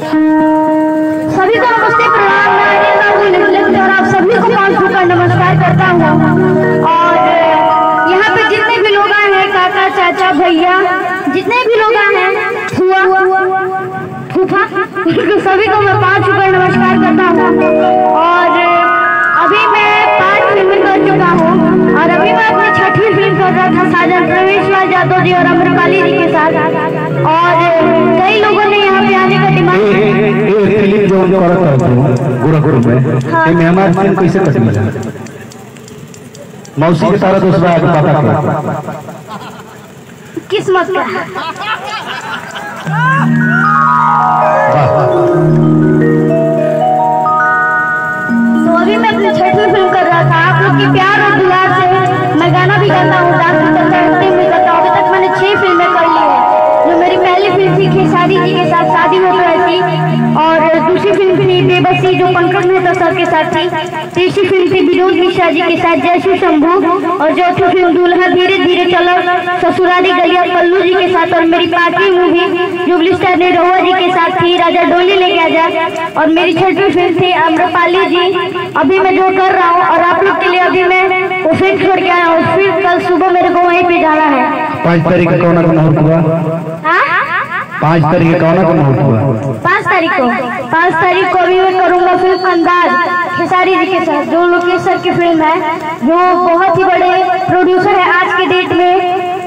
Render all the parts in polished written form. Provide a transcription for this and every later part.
सभी को नमस्ते, प्रणाम। और आप सभी को 5 रुपये नमस्कार करता हूँ। और यहाँ पे जितने भी लोग आए हैं, काका चाचा भैया जितने भी लोग आए हैं, फूफा, सभी को मैं 5 रुपये नमस्कार करता हूँ। और अभी मैं 5 फिल्में कर चुका हूँ और अभी मैं अपनी 6वीं फिल्म कर रहा था साजन प्रवेश लाल यादव जी और अमरपाली जी के साथ। और कई लोगों ने यहाँ पे आने का डिमांड फिल्म जो गोरखपुर में मेहमान फिल्म कैसे कर मिला मौसी के सारा दूसरा आगे पता किस्मत का। तो अभी मैं अपनी 6वीं फिल्म कर रहा था। आप लोग के प्यार और दुलार से मैं गाना भी गाता हूँ, डांस भी करता हूँ, एक्टिंग भी करता हूँ। अभी तक मैंने 6 फिल्में कर ली है। जो मेरी पहली फिल्म थी खेसारी जी के साथ शादी हो रही थी, और दूसरी फिल्म थी बेबसी जो पंकज मेहता सर के साथ थी। तीसरी फिल्म थी विनोद मिश्रा जी के साथ जयश्री शंभू, और चौथी फिल्म दूल्हा धीरे धीरे चलो ससुराली गलिया पल्लू जी के साथ। और मेरी 5वीं मूवी जुबली स्टार ने रहुआ जी के साथ थी राजा डोली लेके आजा। और मेरी 6वीं फिल्म थी अम्रपाली जी, अभी मैं जो कर रहा हूँ। और आप लोग के लिए अभी मैं वो फिल्म छोड़ के आया हूँ। फिर कल सुबह मेरे को वहीं पे जाना है। 5 तारीख को कौन मुहूर्त हुआ? 5 तारीख कौन मुहूर्त हुआ? 5 तारीख को अभी मैं करूँगा फिल्म अंदाज खेसारी जी के साथ, जो लोकेश सर की फिल्म है, जो बहुत ही बड़े प्रोड्यूसर है आज के डेट में।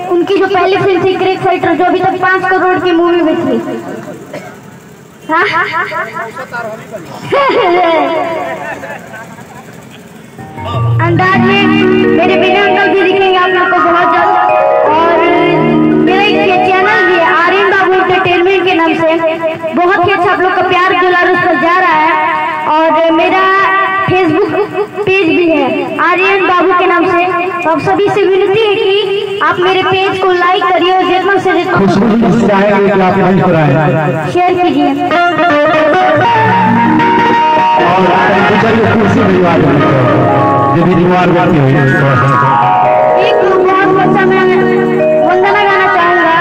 उनकी जो पहली फिल्म थी क्रिक फाइटर, जो अभी तक 5 करोड़ की मूवी में थी। अंदाज में मेरे बिना अंकल भी दिखेंगे आप लोग को बहुत ज्यादा। और मेरा एक चैनल भी है आर्यन बाबू एंटरटेनमेंट के नाम से, बहुत ही अच्छा आप लोग का प्यार दुलार उस पर जा रहा है। और मेरा फेसबुक पेज भी है आर्यन बाबू के नाम से। तो आप सभी से विनती है कि आप मेरे पेज को लाइक करिए और जितना से जितना शेयर कीजिए। एक बहुत अच्छा मैं वंदना गाना चाहूंगा।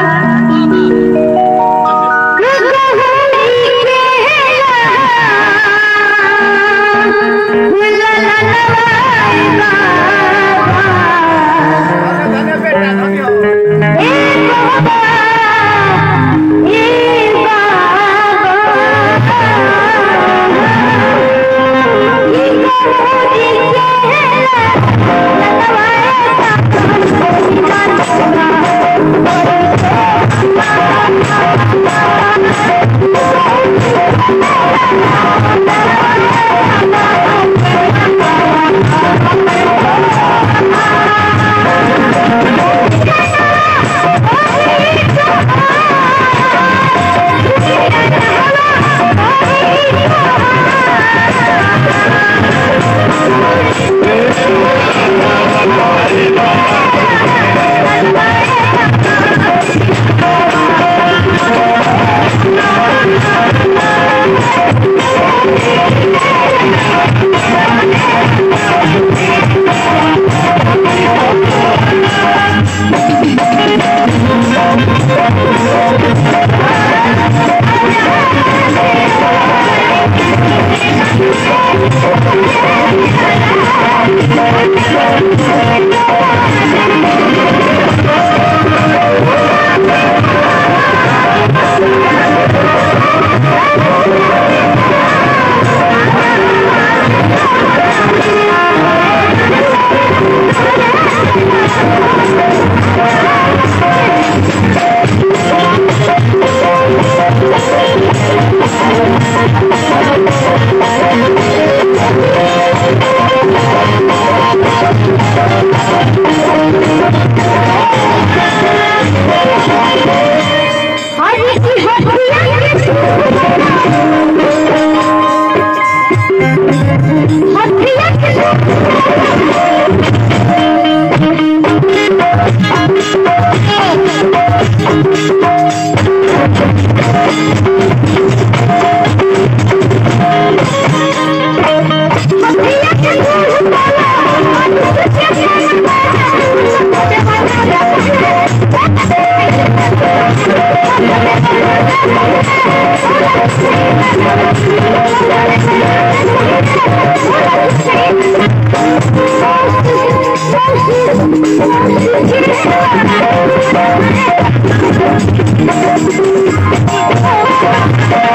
है